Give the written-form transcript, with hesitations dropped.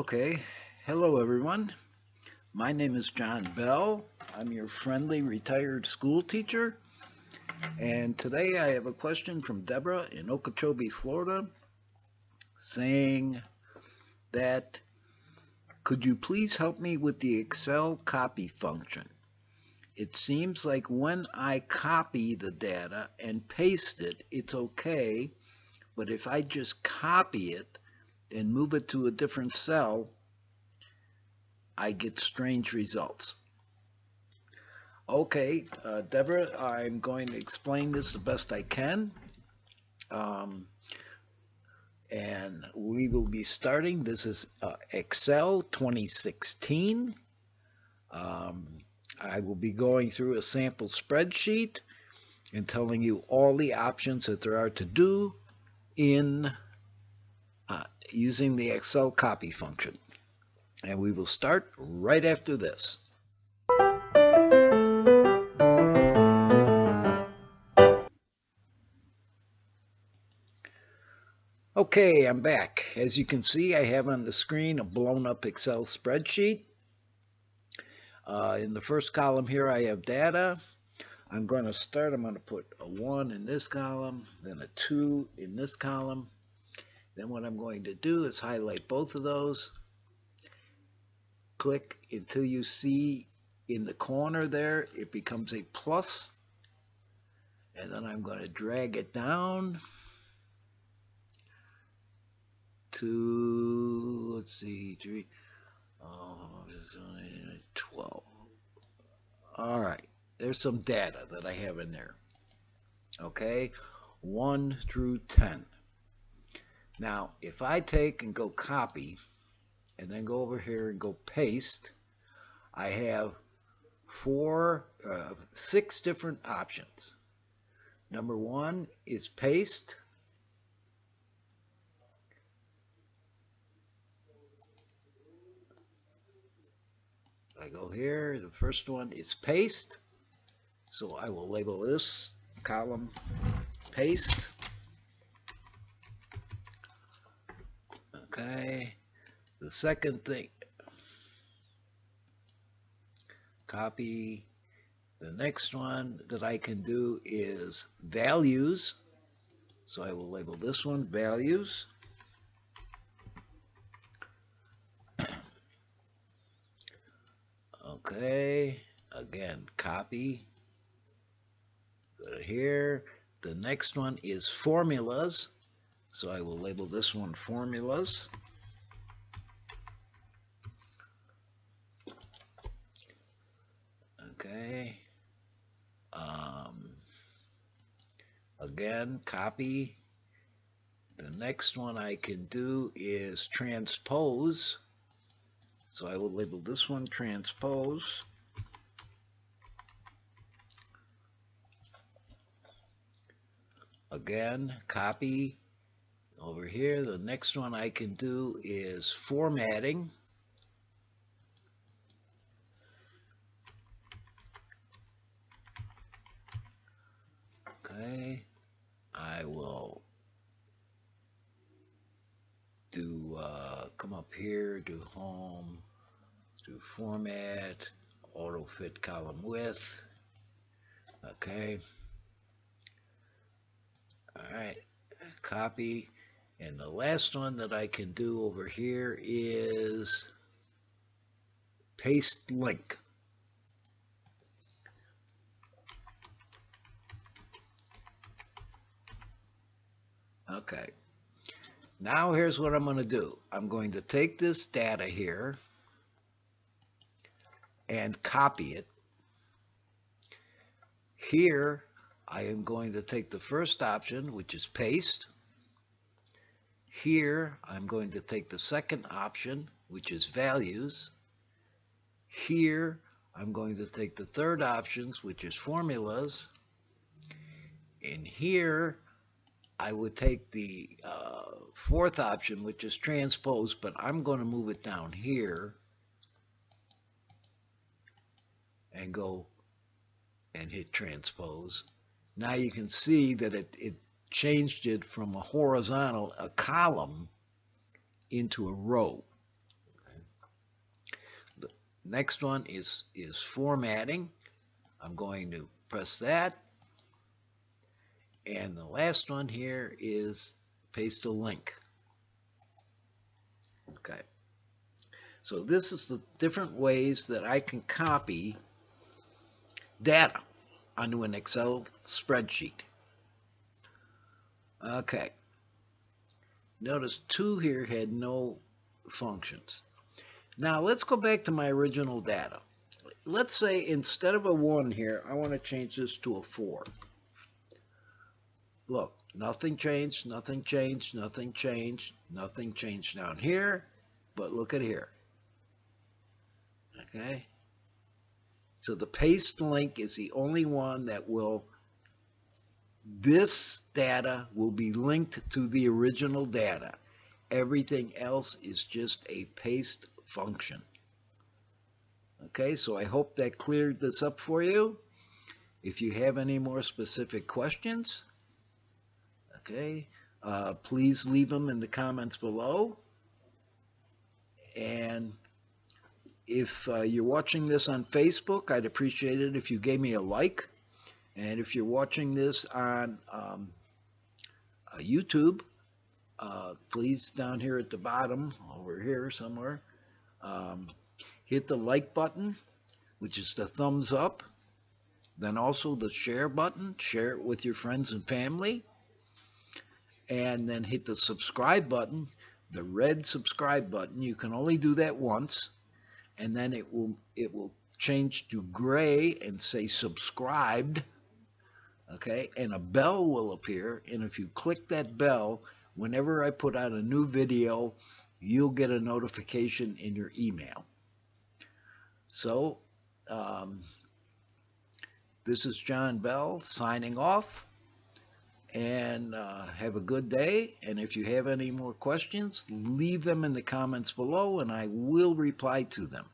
Okay, hello everyone. My name is John Bell. I'm your friendly retired school teacher. And today I have a question from Deborah in Okeechobee, Florida, saying that, could you please help me with the Excel copy function? It seems like when I copy the data and paste it, it's okay. But if I just copy it and move it to a different cell, I get strange results. Okay, Deborah, I'm going to explain this the best I can. And we will be starting. This is Excel 2016. I will be going through a sample spreadsheet and telling you all the options that there are to do in using the Excel copy function. And we will start right after this. Okay, I'm back. As you can see, I have on the screen a blown up Excel spreadsheet. In the first column here, I have data. I'm going to put a 1 in this column, then a 2 in this column. Then what I'm going to do is highlight both of those. Click until you see in the corner there, it becomes a plus. And then I'm going to drag it down to, let's see, 12. All right, there's some data that I have in there. Okay, 1 through 10. Now, if I take and go copy, and then go over here and go paste, I have 6 different options. Number 1 is paste. I go here, the first one is paste. So I will label this column paste. Okay. The second thing, copy. The next one that I can do is values. So I will label this one values. Okay, again, copy. Go to here. The next one is formulas. So I will label this one formulas. Okay. Again, copy. The next one I can do is transpose. So I will label this one transpose. Again, copy. Over here, the next one I can do is formatting. Okay, I will do, come up here, do home, do format, auto fit column width. Okay. All right, copy. And the last one that I can do over here is paste link. Okay. Now here's what I'm going to do. I'm going to take this data here and copy it. Here, I am going to take the first option, which is paste. Here, I'm going to take the second option, which is values. Here, I'm going to take the third options, which is formulas. And here, I would take the fourth option, which is transpose, but I'm going to move it down here and go and hit transpose. Now you can see that it changed it from a horizontal, a column, into a row. Next one is formatting. I'm going to press that. And the last one here is paste a link. Okay. So this is the different ways that I can copy data onto an Excel spreadsheet. Okay. Notice 2 here had no functions. Now let's go back to my original data. Let's say instead of a 1 here, I want to change this to a 4. Look, nothing changed, nothing changed, nothing changed, nothing changed down here, but look at here. Okay? So the paste link is the only one that will, this data will be linked to the original data. Everything else is just a paste function. Okay, so I hope that cleared this up for you. If you have any more specific questions, okay, please leave them in the comments below. And if you're watching this on Facebook, I'd appreciate it if you gave me a like. And if you're watching this on YouTube, please down here at the bottom, over here somewhere, hit the like button, which is the thumbs up. Then also the share button, share it with your friends and family. And then hit the subscribe button, the red subscribe button. You can only do that once, and then it will change to gray and say subscribed. Okay, and a bell will appear, and if you click that bell, whenever I put out a new video, you'll get a notification in your email. So this is John Bell signing off, and have a good day. And if you have any more questions, leave them in the comments below and I will reply to them.